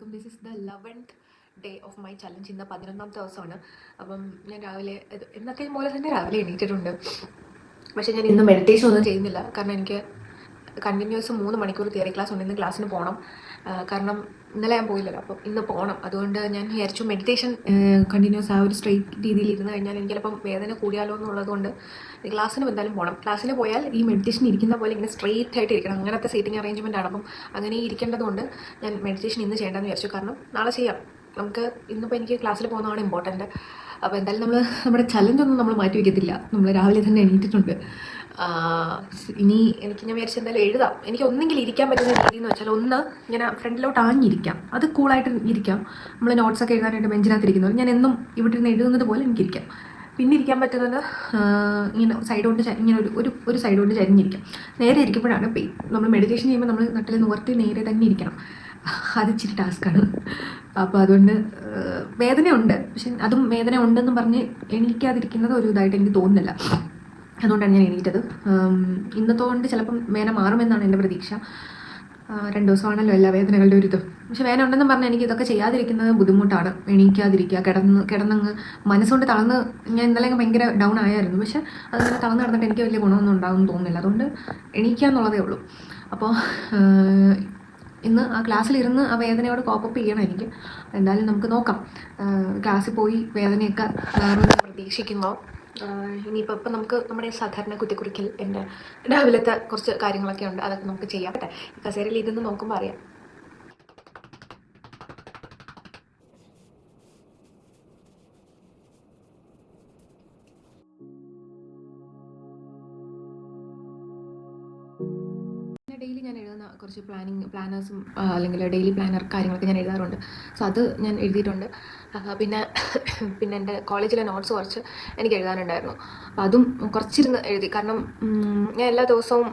എല്ലാവർക്കും. This is the 11th day of my challenge. ഇന്ന് 11ാമത്തെ ദിവസമാണ്. അപ്പം ഞാൻ രാവിലെ എന്നത്തെയും പോലെ തന്നെ രാവിലെ എണീറ്റിട്ടുണ്ട്. പക്ഷേ ഞാൻ ഇന്ന് മെഡിറ്റേഷൻ ഒന്നും ചെയ്യുന്നില്ല. കാരണം എനിക്ക് കണ്ടിന്യൂസ് 3 മണിക്കൂർ തിയറി ക്ലാസ് ഉണ്ട്. ഇന്ന് ക്ലാസ്സിന് പോകണം. കാരണം ഇന്നലെ ഞാൻ പോയില്ലല്ലോ, അപ്പം ഇന്ന് പോകണം. അതുകൊണ്ട് ഞാൻ വിചാരിച്ചു മെഡിറ്റേഷൻ കണ്ടിന്യൂസ് ആ ഒരു സ്ട്രെയിറ്റ് രീതിയിൽ ഇരുന്ന് കഴിഞ്ഞാൽ എനിക്ക് ചിലപ്പം വേദന കൂടിയാലോ എന്നുള്ളതുകൊണ്ട് ക്ലാസ്സിന് എന്തായാലും പോകണം. ക്ലാസ്സിന് പോയാൽ ഈ മെഡിറ്റേഷൻ ഇരിക്കുന്ന പോലെ ഇങ്ങനെ സ്ട്രെയിറ്റ് ആയിട്ട് ഇരിക്കണം. അങ്ങനത്തെ സീറ്റിംഗ് അറേഞ്ച്മെൻ്റ് ആണ്. അപ്പം അങ്ങനെ ഇരിക്കേണ്ടതുകൊണ്ട് ഞാൻ മെഡിറ്റേഷൻ ഇന്ന് ചെയ്യേണ്ടതെന്ന് വിചാരിച്ചു. കാരണം നാളെ ചെയ്യാം. നമുക്ക് ഇന്നിപ്പോൾ എനിക്ക് ക്ലാസ്സിൽ പോകുന്നതാണ് ഇമ്പോർട്ടൻറ്റ്. അപ്പോൾ എന്തായാലും നമ്മുടെ ചലഞ്ചൊന്നും നമ്മൾ മാറ്റി വയ്ക്കത്തില്ല. നമ്മൾ രാവിലെ തന്നെ എണീറ്റിട്ടുണ്ട്. ഇനി ഞാൻ വിചാരിച്ച എന്തായാലും എഴുതാം. എനിക്ക് ഒന്നെങ്കിൽ ഇരിക്കാൻ പറ്റുന്ന രീതി എന്ന് വെച്ചാൽ ഒന്ന് ഇങ്ങനെ ഫ്രണ്ടിലോട്ട് ആഞ്ഞിരിക്കാം. അത് കൂളായിട്ട് ഇരിക്കാം. നമ്മൾ നോട്ട്സൊക്കെ എഴുതാനായിട്ട് ബെഞ്ചിനകത്ത് ഇരിക്കുന്നത് ഞാൻ എന്നും ഇവിടെ നിന്ന് എഴുതുന്നത് പോലെ എനിക്കിരിക്കാം. പിന്നെ ഇരിക്കാൻ പറ്റുന്നത് ഇങ്ങനെ സൈഡ് കൊണ്ട് ഇങ്ങനെ ഒരു സൈഡ് കൊണ്ട് ചരിഞ്ഞിരിക്കാം. നേരെ ഇരിക്കുമ്പോഴാണ് പെയിൻ. നമ്മൾ മെഡിറ്റേഷൻ ചെയ്യുമ്പോൾ നമ്മൾ നട്ടിൽ നിവർത്തി നേരെ തന്നെ ഇരിക്കണം. അത് ഇച്ചിരി ടാസ്ക്കാണ്. അപ്പോൾ അതുകൊണ്ട് വേദനയുണ്ട്. പക്ഷെ അതും വേദന ഉണ്ടെന്ന് പറഞ്ഞ് എണീക്കാതിരിക്കുന്നത് ഒരു ഇതായിട്ട് എനിക്ക് തോന്നുന്നില്ല. അതുകൊണ്ടാണ് ഞാൻ എണീറ്റത്. ഇന്നത്തോണ്ട് ചിലപ്പം വേദന മാറുമെന്നാണ് എൻ്റെ പ്രതീക്ഷ. 2 ദിവസമാണല്ലോ എല്ലാ വേദനകളുടെ ഒരു ഇത്. പക്ഷെ വേദന ഉണ്ടെന്ന് പറഞ്ഞാൽ എനിക്ക് ഇതൊക്കെ ചെയ്യാതിരിക്കുന്നത് ബുദ്ധിമുട്ടാണ്. എണീക്കാതിരിക്കുക, കിടന്നങ്ങ് മനസ്സുകൊണ്ട് തളർന്ന് ഞാൻ ഇന്നലെ ഭയങ്കര ഡൗൺ ആയായിരുന്നു. പക്ഷെ അതിങ്ങനെ തളർന്ന് കിടന്നിട്ട് എനിക്ക് വലിയ ഗുണമൊന്നും ഉണ്ടാകുമെന്ന് തോന്നുന്നില്ല. അതുകൊണ്ട് എണീക്കുക എന്നുള്ളതേ ഉള്ളൂ. അപ്പോൾ ഇന്ന് ആ ക്ലാസ്സിലിരുന്ന് ആ വേദനയോട് കോപ്പപ്പ് ചെയ്യണം എനിക്ക്. എന്തായാലും നമുക്ക് നോക്കാം. ക്ലാസ്സിൽ പോയി വേദനയൊക്കെ മാറുമെന്ന് പ്രതീക്ഷിക്കുന്നു. ഇനിയിപ്പോൾ നമുക്ക് നമ്മുടെ സാധാരണ കുത്തിക്കുറിക്കൽ എൻ്റെ രാവിലത്തെ കുറച്ച് കാര്യങ്ങളൊക്കെ ഉണ്ട്. അതൊക്കെ നമുക്ക് ചെയ്യാം. കസേരയിൽ ഇരുന്ന് നോക്കുമ്പോൾ അറിയാം. ഡെയിലി ഞാൻ എഴുതുന്ന കുറച്ച് പ്ലാനേഴ്സും അല്ലെങ്കിൽ ഡെയിലി പ്ലാനർ കാര്യങ്ങളൊക്കെ ഞാൻ എഴുതാറുണ്ട്. സോ അത് ഞാൻ എഴുതിയിട്ടുണ്ട്. പിന്നെ എൻ്റെ കോളേജിലെ നോട്ട്സ് കുറച്ച് എനിക്ക് എഴുതാനുണ്ടായിരുന്നു. അപ്പോൾ അതും കുറച്ചിരുന്ന് എഴുതി. കാരണം ഞാൻ എല്ലാ ദിവസവും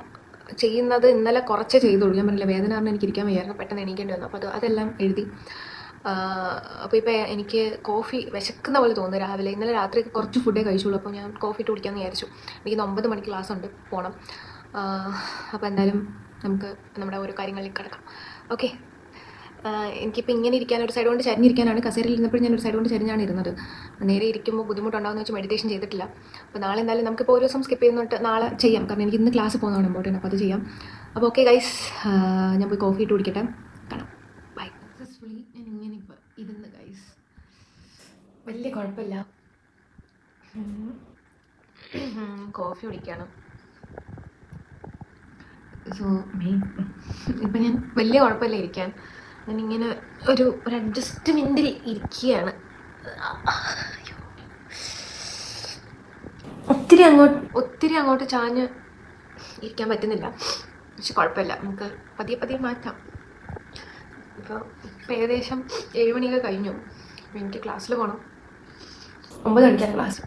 ചെയ്യുന്നത് ഇന്നലെ കുറച്ചേ ചെയ്തുള്ളൂ. ഞാൻ പറഞ്ഞില്ല, വേദന കാരണം എനിക്ക് ഇരിക്കാൻ വയ്യായിരുന്നു, പെട്ടെന്ന് എണീക്കേണ്ടി വന്നു. അപ്പോൾ അതെല്ലാം എഴുതി. അപ്പോൾ ഇപ്പോൾ എനിക്ക് കോഫി വിശക്കുന്ന പോലെ തോന്നുന്നു രാവിലെ. ഇന്നലെ രാത്രി കുറച്ച് ഫുഡേ കഴിച്ചുള്ളൂ. അപ്പോൾ ഞാൻ കോഫി ഇട്ട് കുടിക്കാമെന്ന് വിചാരിച്ചു. എനിക്ക് 9 മണിക്ക് ക്ലാസ് ഉണ്ട്, പോകണം. അപ്പോൾ എന്തായാലും നമുക്ക് നമ്മുടെ ഓരോ കാര്യങ്ങളിൽ കിടക്കാം. ഓക്കെ. എനിക്കിപ്പോൾ ഇങ്ങനെ ഇരിക്കാൻ ഒരു സൈഡ് കൊണ്ട് ചരിഞ്ഞിരിക്കാനാണ്. കസേരയിൽ ഇരുന്നപ്പോൾ ഞാൻ ഒരു സൈഡ് കൊണ്ട് ചരിഞ്ഞാണ് ഇരുന്നത്. നേരെ ഇരിക്കുമ്പോൾ ബുദ്ധിമുട്ടുണ്ടാകുമെന്ന് വെച്ച് മെഡിറ്റേഷൻ ചെയ്തിട്ടില്ല. അപ്പോൾ നാളെ എന്തായാലും നമുക്കിപ്പോൾ ഒരു ദിവസം സ്കിപ്പ് ചെയ്യുന്നിട്ട് നാളെ ചെയ്യാം. കാരണം എനിക്ക് ഇന്ന് ക്ലാസ് പോകുന്നതാണ് ഇമ്പോർട്ടൻറ്റ്. അപ്പോൾ അത് ചെയ്യാം. അപ്പോൾ ഓക്കെ ഗൈസ്, ഞാൻ പോയി കോഫി ഇട്ട് കുടിക്കട്ടെ. കാണാം. ബൈ. സക്സസ്ഫുള്ളി ഞാൻ ഇങ്ങനെ ഇപ്പോൾ ഇരുന്ന് ഗൈസ്. വലിയ കുഴപ്പമില്ല. കോഫി കുടിക്കണം. സോ ഇപ്പം ഞാൻ വലിയ കുഴപ്പമില്ല ഇരിക്കാൻ. ഞാനിങ്ങനെ ഒരു അഡ്ജസ്റ്റ്മെൻറ്റിൽ ഇരിക്കുകയാണ്. ഒത്തിരി അങ്ങോട്ട് ചാഞ്ഞ് ഇരിക്കാൻ പറ്റുന്നില്ല. പക്ഷെ കുഴപ്പമില്ല, നമുക്ക് പതിയെ മാറ്റാം. ഇപ്പോൾ ഏകദേശം 7 മണിയൊക്കെ കഴിഞ്ഞു. അപ്പോൾ എനിക്ക് ക്ലാസ്സിൽ പോകണം. 9 മണിക്കാണ് ക്ലാസ്.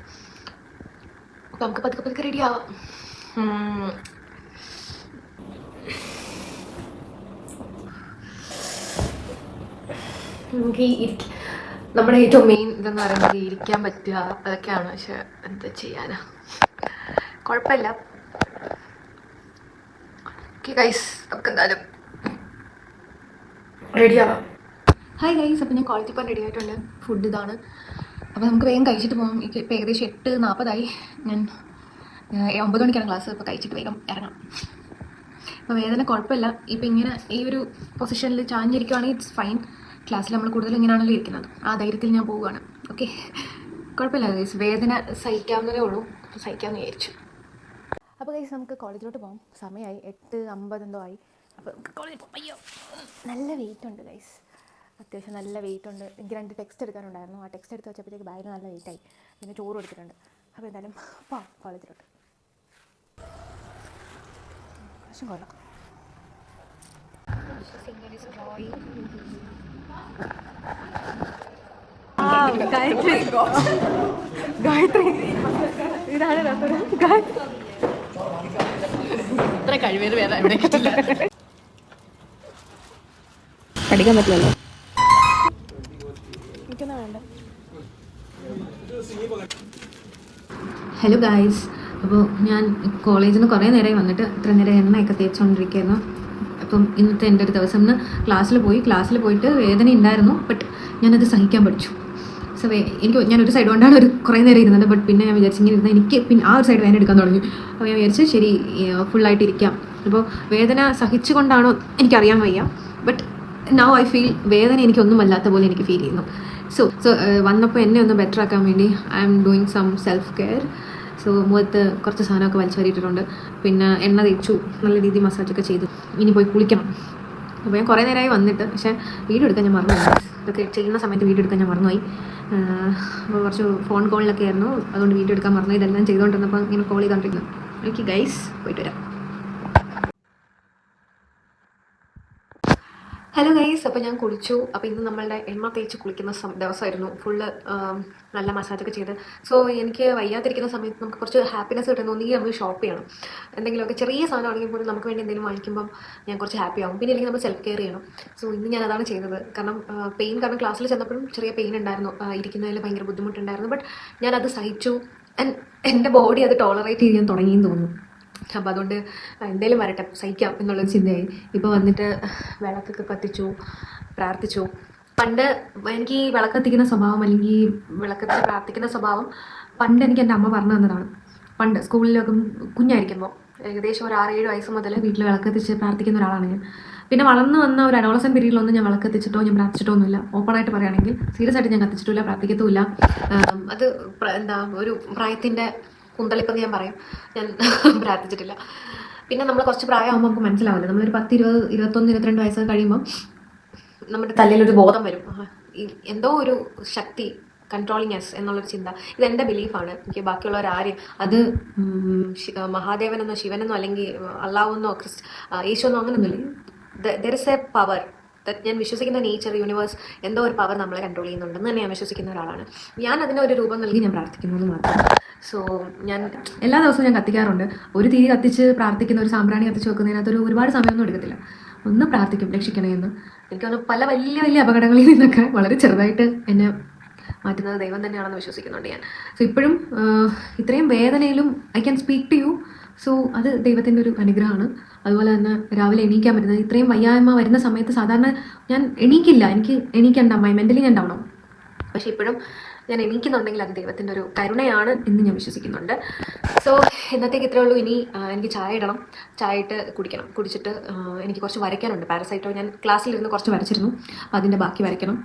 അപ്പോൾ നമുക്ക് പതുക്കെ റെഡി ആവാം. നമുക്ക് നമ്മുടെ ഏറ്റവും മെയിൻ ഇതെന്ന് പറയുന്നത് ഇരിക്കാൻ പറ്റുക, അതൊക്കെയാണ്. പക്ഷെ എന്താ ചെയ്യാനാ, കുഴപ്പമില്ല. ഓക്കെ ഗൈസ്, നമുക്ക് എന്തായാലും റെഡിയാവാം. ഹായ് ഗൈസ്, അപ്പോൾ ഞാൻ കോളേജിൽ പോകാൻ റെഡി ആയിട്ടുണ്ട്. ഫുഡ് ഇതാണ്. അപ്പോൾ നമുക്ക് വേഗം കഴിച്ചിട്ട് പോകാം. ഇപ്പോൾ ഏകദേശം 8:40 ഞാൻ 9 മണിക്കാണ് ക്ലാസ്. അപ്പോൾ കഴിച്ചിട്ട് വേഗം ഇറങ്ങാം. അപ്പോൾ വേദന കുഴപ്പമില്ല. ഇപ്പോൾ ഇങ്ങനെ ഈ ഒരു പൊസിഷനിൽ ചാഞ്ഞിരിക്കുവാണെങ്കിൽ ഇറ്റ്സ് ഫൈൻ. ക്ലാസ്സിൽ നമ്മൾ കൂടുതൽ ഇങ്ങനെയാണല്ലോ ഇരിക്കുന്നത്. ആ ധൈര്യത്തിൽ ഞാൻ പോവുകയാണ്. ഓക്കെ, കുഴപ്പമില്ല ഗൈസ്. വേദന സഹിക്കാവുന്നതേ ഉള്ളൂ. സഹിക്കാമെന്ന് വിചാരിച്ചു. അപ്പോൾ ഗൈസ്, നമുക്ക് കോളേജിലോട്ട് പോകാം. സമയമായി 8:50 എന്തോ ആയി. അപ്പോൾ നമുക്ക് കോളേജിൽ പോകാം. അയ്യോ, നല്ല വെയിറ്റ് ഉണ്ട് ഗൈസ്. അത്യാവശ്യം നല്ല വെയിറ്റ് ഉണ്ട്. എനിക്ക് 2 ടെക്സ്റ്റ് എടുക്കാനുണ്ടായിരുന്നു. ആ ടെക്സ്റ്റ് എടുത്ത് വെച്ചപ്പോഴത്തേക്ക് ബാഗിൽ നല്ല വെയിറ്റായി. പിന്നെ ചോറ് എടുത്തിട്ടുണ്ട്. അപ്പോൾ എന്തായാലും പോകാം കോളേജിലോട്ട്. കൊള്ളാം. ഗായത്രി, ഇതാണ് ഇത്ര കഴിവേത് വേറെ എവിടെ കിട്ടില്ല. പഠിക്കാൻ പറ്റില്ലല്ലോ. ഹലോ ഗായ്സ്, അപ്പോൾ ഞാൻ കോളേജിൽ നിന്ന് കുറേ നേരമായി വന്നിട്ട് ഇത്ര നേരം എണ്ണയൊക്കെ തേച്ചുകൊണ്ടിരിക്കുകയായിരുന്നു. അപ്പം ഇന്നത്തെ എൻ്റെ ഒരു ദിവസം എന്ന് ക്ലാസ്സിൽ പോയിട്ട് വേദന ഉണ്ടായിരുന്നു, ബട്ട് ഞാനത് സഹിക്കാൻ പഠിച്ചു. സോ ഞാനൊരു സൈഡ് കൊണ്ടാണ് കുറേ നേരം ഇരുന്നത്, ബട്ട് പിന്നെ ഞാൻ വിചാരിച്ചു ഇങ്ങനെ ഇരുന്നാൽ എനിക്ക് പിന്നെ ആ ഒരു സൈഡ് വേദന എടുക്കാൻ തുടങ്ങി. അപ്പോൾ ഞാൻ വിചാരിച്ചു ശരി ഫുള്ളായിട്ട് ഇരിക്കാം. അപ്പോൾ വേദന സഹിച്ചുകൊണ്ടാണോ എനിക്കറിയാൻ വയ്യ, ബട്ട് നൗ ഐ ഫീൽ വേദന എനിക്കൊന്നും വല്ലാത്ത പോലെ എനിക്ക് ഫീൽ ചെയ്യുന്നു. സോ വന്നപ്പോൾ എന്നെ ഒന്ന് ബെറ്റർ ആക്കാൻ വേണ്ടി I am doing some self care. So മുഖത്ത് കുറച്ച് സാധനമൊക്കെ വലിച്ചു വരിയിട്ടിട്ടുണ്ട്, പിന്നെ എണ്ണ തേച്ചു, നല്ല രീതിയിൽ മസാജൊക്കെ ചെയ്തു. ഇനി പോയി കുളിക്കണം. അപ്പോൾ ഞാൻ കുറേ നേരമായി വന്നിട്ട്, പക്ഷേ വീഡിയോ എടുക്കാൻ ഞാൻ മറന്നുപോയി. ഇതൊക്കെ ചെയ്യുന്ന സമയത്ത് വീഡിയോ എടുക്കാൻ ഞാൻ മറന്നുപോയി. അപ്പോൾ കുറച്ച് ഫോൺ കോളിലൊക്കെ ആയിരുന്നു, അതുകൊണ്ട് വീഡിയോ എടുക്കാൻ മറന്നു. ഇതെല്ലാം ചെയ്തുകൊണ്ടിരുന്നപ്പോൾ ഇങ്ങനെ കോൾ ചെയ്തുകൊണ്ടിരുന്നു. ഓക്കെ ഗൈസ്, പോയിട്ട് വരാം. ഹലോ ഗൈസ്, അപ്പോൾ ഞാൻ കുളിച്ചു. അപ്പോൾ ഇന്ന് നമ്മളുടെ എണ്ണ തേച്ച് കുളിക്കുന്ന ദിവസമായിരുന്നു. ഫുള്ള് നല്ല മസാജൊക്കെ ചെയ്ത്. സോ എനിക്ക് വയ്യാതിരിക്കുന്ന സമയത്ത് നമുക്ക് കുറച്ച് ഹാപ്പിനെസ് കിട്ടുന്ന ഒന്നുകിൽ നമ്മൾ ഷോപ്പ് ചെയ്യണം, എന്തെങ്കിലുമൊക്കെ ചെറിയ സാധനമാണെങ്കിൽ പോലും നമുക്ക് വേണ്ടി എന്തെങ്കിലും വാങ്ങിക്കുമ്പം ഞാൻ കുറച്ച് ഹാപ്പി ആവും. പിന്നെ അല്ലെങ്കിൽ നമ്മൾ സെൽഫ് കെയർ ചെയ്യണം. സോ ഇന്ന് ഞാൻ അതാണ് ചെയ്തത്. കാരണം ക്ലാസ്സിൽ ചെന്നപ്പോഴും ചെറിയ പെയിൻ ഉണ്ടായിരുന്നു, ഇരിക്കുന്നതിൽ ഭയങ്കര ബുദ്ധിമുട്ടുണ്ടായിരുന്നു. ബട്ട് ഞാനത് സഹിച്ചു. ആൻഡ് എൻ്റെ ബോഡി അത് ടോളറേറ്റ് ചെയ്യാൻ തുടങ്ങിയെന്ന് തോന്നുന്നു. അപ്പോൾ അതുകൊണ്ട് എന്തായാലും വരട്ടെ, സഹിക്കാം എന്നുള്ളൊരു ചിന്തയായി. ഇപ്പോൾ വന്നിട്ട് വിളക്കൊക്കെ കത്തിച്ചു, പ്രാർത്ഥിച്ചു. പണ്ട് എനിക്ക് ഈ വിളക്കത്തിക്കുന്ന സ്വഭാവം, അല്ലെങ്കിൽ വിളക്കത്തിൽ പ്രാർത്ഥിക്കുന്ന സ്വഭാവം പണ്ട് എനിക്ക് എൻ്റെ അമ്മ പറഞ്ഞു തന്നതാണ്. പണ്ട് സ്കൂളിലൊക്കെ കുഞ്ഞായിരിക്കുമ്പോൾ ഏകദേശം ഒരു 6-7 വയസ്സ് മുതൽ വീട്ടിൽ വിളക്കത്തിച്ച് പ്രാർത്ഥിക്കുന്ന ഒരാളാണ് ഞാൻ. പിന്നെ വളർന്നു വന്ന ഒരു അഡോളസൻ പീരീഡിലൊന്നും ഞാൻ വിളക്കത്തിച്ചിട്ടോ ഞാൻ പ്രാർത്ഥിച്ചിട്ടോ ഒന്നുമില്ല. ഓപ്പണായിട്ട് പറയുകയാണെങ്കിൽ സീരിയസ് ആയിട്ട് ഞാൻ കത്തിച്ചിട്ടില്ല, പ്രാർത്ഥിക്കത്തുമില്ല. അത് ഒരു പ്രായത്തിൻ്റെ കുന്തളിപ്പെന്ന് ഞാൻ പറയും. ഞാൻ പ്രാർത്ഥിച്ചിട്ടില്ല. പിന്നെ നമ്മൾ കുറച്ച് പ്രായമാകുമ്പോൾ നമുക്ക് മനസ്സിലാവില്ല. നമ്മളൊരു 10, 20, 21, 22 വയസ്സ് കഴിയുമ്പോൾ നമ്മുടെ തലയിലൊരു ബോധം വരും, എന്തോ ഒരു ശക്തി കൺട്രോളിങ് എസ് എന്നുള്ളൊരു ചിന്ത. ഇതെൻ്റെ ബിലീഫാണ്. എനിക്ക് ബാക്കിയുള്ളവരാരും അത് മഹാദേവനെന്നോ ശിവനെന്നോ അല്ലെങ്കിൽ അള്ളാഹുവെന്നോ യേശുവെന്നോ അങ്ങനെയൊന്നുമില്ല. There is A power. ഞാൻ വിശ്വസിക്കുന്ന നേച്ചർ, യൂണിവേഴ്സ്, എന്തോ ഒരു പവർ നമ്മളെ കൺട്രോൾ ചെയ്യുന്നുണ്ടെന്ന് തന്നെ ഞാൻ വിശ്വസിക്കുന്ന ഒരാളാണ്. ഞാൻ അതിന് ഒരു രൂപം നൽകി ഞാൻ പ്രാർത്ഥിക്കുന്നു എന്ന് മാത്രം. സോ ഞാൻ എല്ലാ ദിവസവും ഞാൻ കത്തിക്കാറുണ്ട്. ഒരു തിരി കത്തിച്ച് പ്രാർത്ഥിക്കുന്ന, ഒരു സാമ്പ്രാണി കത്തിച്ച് വെക്കുന്നതിനകത്തൊരു ഒരുപാട് സമയമൊന്നും എടുക്കത്തില്ല. ഒന്ന് പ്രാർത്ഥിക്കും രക്ഷിക്കണേ എന്ന്. എനിക്കൊന്ന് പല വലിയ വലിയ അപകടങ്ങളിൽ നിന്നൊക്കെ വളരെ ചെറുതായിട്ട് എന്നെ മാറ്റുന്നത് ദൈവം തന്നെയാണെന്ന് വിശ്വസിക്കുന്നുണ്ട് ഞാൻ. സോ ഇപ്പോഴും ഇത്രയും വേദനയിലും I can speak to you. So അത് ദൈവത്തിൻ്റെ ഒരു അനുഗ്രഹമാണ്. അതുപോലെ തന്നെ രാവിലെ എണീക്കാൻ പറ്റുന്നത്, ഇത്രയും വയ്യായ്മ വരുന്ന സമയത്ത് സാധാരണ ഞാൻ എണീക്കില്ല, എനിക്ക് എണീക്കണ്ട, മെൻ്റലി ഞാൻ ഡൗൺ ആവും. പക്ഷേ ഇപ്പോഴും ഞാൻ എണീക്കുന്നുണ്ടെങ്കിൽ അത് ദൈവത്തിൻ്റെ ഒരു കരുണയാണ് എന്ന് ഞാൻ വിശ്വസിക്കുന്നുണ്ട്. സോ ഇന്നത്തേക്ക് ഇത്രയേ ഉള്ളൂ. ഇനി എനിക്ക് ചായ ഇടണം, ചായ ഇട്ട് കുടിക്കണം. കുടിച്ചിട്ട് എനിക്ക് കുറച്ച് വരയ്ക്കാനുണ്ട്. പാരസൈറ്റോ ഞാൻ ക്ലാസ്സിലിരുന്ന് കുറച്ച് വരച്ചിരുന്നു, അപ്പോൾ അതിൻ്റെ ബാക്കി വരയ്ക്കണം.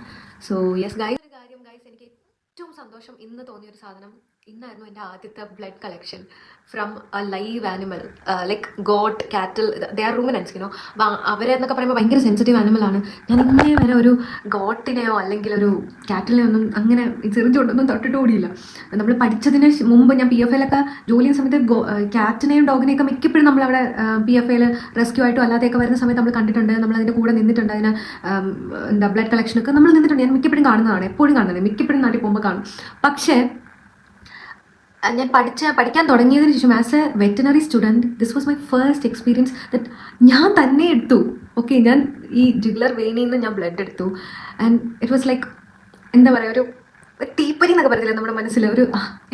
സോ യെസ് ഗൈസ്, ഒരു കാര്യം ഗൈസ്, എനിക്ക് ഏറ്റവും സന്തോഷം ഇന്ന് തോന്നിയൊരു സാധനം, ഇന്നായിരുന്നു എൻ്റെ ആദ്യത്തെ blood collection from a live animal, like goat, cattle. They R റൂമിനൻസ്, you know. അവരെന്നൊക്കെ പറയുമ്പോൾ ഭയങ്കര സെൻസിറ്റീവ് ആനിമലാണ്. ഞാൻ ഇന്നേ വരെ ഒരു ഗോട്ടിനെയോ അല്ലെങ്കിൽ ഒരു കാറ്റിനെയോ ഒന്നും അങ്ങനെ ചെറിഞ്ചോട്ടൊന്നും തൊട്ടിട്ട് കൂടിയില്ല. നമ്മൾ പഠിച്ചതിന് മുമ്പ് ഞാൻ PFA ജോലി ചെയ്യുന്ന സമയത്ത് കാറ്റിനെയും ഡോഗിനെയൊക്കെ മിക്കപ്പോഴും നമ്മളവിടെ PFA റെസ്ക്യൂ ആയിട്ടും അല്ലാതെയൊക്കെ വരുന്ന സമയത്ത് നമ്മൾ കണ്ടിട്ടുണ്ട്. നമ്മൾ അതിൻ്റെ കൂടെ നിന്നിട്ടുണ്ട്. അതിന് ബ്ലഡ് കളക്ഷനൊക്കെ നമ്മൾ നിന്നിട്ടുണ്ട്. ഞാൻ മിക്കപ്പോഴും കാണുന്നതാണ്, എപ്പോഴും കാണുന്നത്, മിക്കപ്പോഴും നാട്ടിൽ പോകുമ്പോൾ കാണും. പക്ഷേ ഞാൻ പഠിക്കാൻ തുടങ്ങിയതിന് ശേഷം as A veterinary student this was my first experience that ഞാൻ തന്നെ എടുത്തു. ഓക്കെ, ഞാൻ ഈ ജുഗുലർ വെയിനിൽ നിന്ന് ഞാൻ ബ്ലഡ് എടുത്തു. ആൻഡ് ഇറ്റ് വാസ് ലൈക്ക്, എന്താ പറയുക, ഒരു തീപ്പരി എന്നൊക്കെ പറയത്തില്ല നമ്മുടെ മനസ്സിൽ.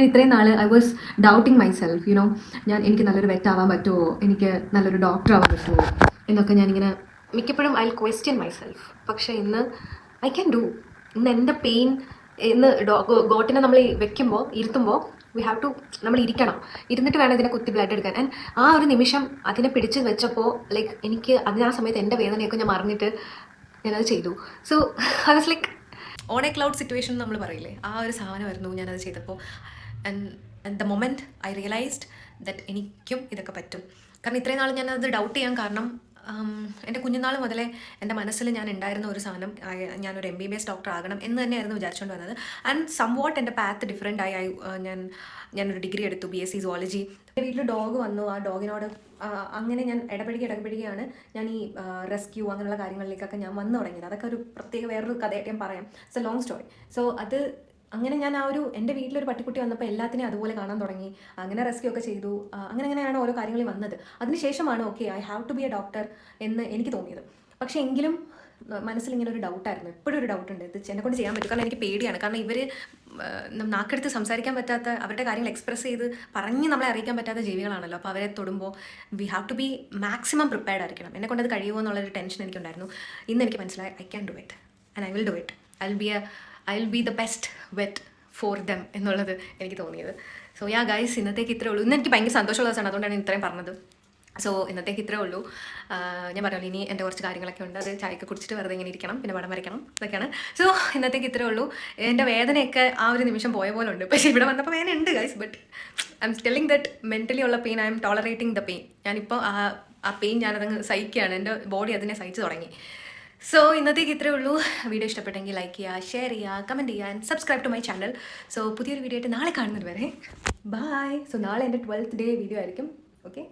ഇത്രയും നാൾ I was doubting my self, you know. എനിക്ക് നല്ലൊരു വെറ്റ് ആവാൻ പറ്റുമോ, എനിക്ക് നല്ലൊരു ഡോക്ടർ ആവാൻ പറ്റുമോ എന്നൊക്കെ ഞാനിങ്ങനെ മിക്കപ്പോഴും ഐ ക്വസ്റ്റ്യൻ മൈ സെൽഫ്. പക്ഷേ ഇന്ന് ഐ ക്യാൻ ഡു. ഇന്ന് എൻ്റെ പെയിൻ, ഇന്ന് ഗോട്ടിനെ നമ്മൾ ഇരുത്തുമ്പോൾ വി ഹാവ് ടു, നമ്മൾ ഇരുന്നിട്ട് വേണം ഇതിനെ കുത്തി ബ്ലഡ് എടുക്കാൻ. ആൻഡ് ആ ഒരു നിമിഷം അതിനെ പിടിച്ച് വെച്ചപ്പോൾ ലൈക്ക് എനിക്ക് ആ സമയത്ത് എൻ്റെ വേദനയൊക്കെ ഞാൻ മറന്നിട്ട് ഞാനത് ചെയ്തു. So I was like on a cloud situation നമ്മൾ പറയില്ലേ, ആ ഒരു സാധനമായിരുന്നു ഞാനത് ചെയ്തപ്പോൾ. And the moment I realised that എനിക്കും ഇതൊക്കെ പറ്റും. കാരണം ഇത്രയും നാൾ ഞാനത് ഡൗട്ട് ചെയ്യാൻ കാരണം എൻ്റെ കുഞ്ഞുനാൾ മുതലേ എൻ്റെ മനസ്സിൽ ഞാൻ ഉണ്ടായിരുന്ന ഒരു സാധനം, ഞാനൊരു MBBS ഡോക്ടർ ആകണം എന്ന് തന്നെയായിരുന്നു വിചാരിച്ചുകൊണ്ട് വന്നത്. ആൻഡ് സംവാട്ട് എൻ്റെ പാത്ത് ഡിഫറെൻ്റ് ആയി. ഞാനൊരു ഡിഗ്രി എടുത്തു, BSc സുവോളജി. എൻ്റെ വീട്ടിൽ ഡോഗ് വന്നു. ആ ഡോഗിനോട് അങ്ങനെ ഞാൻ ഇടപെടുകയാണ് ഞാൻ ഈ റെസ്ക്യൂ അങ്ങനെയുള്ള കാര്യങ്ങളിലേക്കൊക്കെ ഞാൻ വന്നു തുടങ്ങിയത്. അതൊക്കെ ഒരു പ്രത്യേക വേറൊരു കഥയായിട്ട് ഞാൻ പറയാം. It's A long story. So അത് അങ്ങനെ ഞാൻ എൻ്റെ വീട്ടിലൊരു പട്ടിക്കുട്ടി വന്നപ്പോൾ എല്ലാത്തിനെയും അതുപോലെ കാണാൻ തുടങ്ങി. അങ്ങനെ റെസ്ക്യൂ ഒക്കെ ചെയ്തു. അങ്ങനെയാണ് ഓരോ കാര്യങ്ങളിൽ വന്നത്. അതിനുശേഷമാണ് okay I have to be a doctor എന്ന് എനിക്ക് തോന്നിയത്. പക്ഷേ എങ്കിലും മനസ്സിലിങ്ങനെ ഒരു ഡൗട്ടായിരുന്നു, എപ്പോഴും ഒരു ഡൗട്ടുണ്ട്, ഇത് എന്നെ കൊണ്ട് ചെയ്യാൻ പറ്റും. കാരണം എനിക്ക് പേടിയാണ്. കാരണം ഇവർ നാക്കെടുത്ത് സംസാരിക്കാൻ പറ്റാത്ത, അവരുടെ കാര്യങ്ങൾ എക്സ്പ്രസ് ചെയ്ത് പറഞ്ഞ് നമ്മളെ അറിയിക്കാൻ പറ്റാത്ത ജീവികളാണല്ലോ. അപ്പോൾ അവരെ തൊടുമ്പോൾ we have to be maximum prepared ആയിരിക്കണം. എന്നെ കൊണ്ട് അത് കഴിയുമോ എന്നുള്ളൊരു ടെൻഷൻ എനിക്കുണ്ടായിരുന്നു. ഇന്ന് എനിക്ക് മനസ്സിലായി, I can do it and I will do it. I will be the best vet for them എന്നുള്ളത് എനിക്ക് തോന്നിയത്. സോ യാ ഗൈസ്, ഇന്നത്തേക്ക് ഇത്രേ ഉള്ളൂ. ഇന്ന് എനിക്ക് ഭയങ്കര സന്തോഷമുള്ള ദിവസമാണ്, അതുകൊണ്ടാണ് ഇത്രയും പറഞ്ഞത്. സോ ഇന്നത്തേക്ക് ഇത്രേ ഉള്ളൂ. ഞാൻ പറഞ്ഞല്ലോ, ഇനി എൻ്റെ കുറച്ച് കാര്യങ്ങളൊക്കെ ഉണ്ട്, അത് ചായയൊക്കെ കുടിച്ചിട്ട് വെറുതെ ഇങ്ങനെ ഇരിക്കണം, പിന്നെ പടം വരയ്ക്കണം, ഇതൊക്കെയാണ്. സോ ഇന്നത്തേക്ക് ഇത്രേ ഉള്ളൂ. എൻ്റെ വേദനയൊക്കെ ആ ഒരു നിമിഷം പോയ പോലെ ഉണ്ട്, പക്ഷേ ഇവിടെ വന്നപ്പോൾ വേദന ഉണ്ട് guys. But I am telling that mentally ഉള്ള pain, I am tolerating the pain. ഞാനിപ്പോൾ ആ പെയിൻ ഞാനതങ്ങ് സഹിക്കുകയാണ്, എൻ്റെ ബോഡി അതിനെ സഹിച്ച് തുടങ്ങി. സോ ഇന്നത്തേക്ക് ഇത്രേ ഉള്ളൂ. വീഡിയോ ഇഷ്ടപ്പെട്ടെങ്കിൽ ലൈക്ക് ചെയ്യുക, ഷെയർ ചെയ്യുക, കമൻറ്റ് ചെയ്യുക and subscribe to my channel. So പുതിയൊരു വീഡിയോ ആയിട്ട് നാളെ കാണുന്നത് വരെ ബൈ. സോ നാളെ എൻ്റെ 12th ഡേ വീഡിയോ ആയിരിക്കും. ഓക്കെ.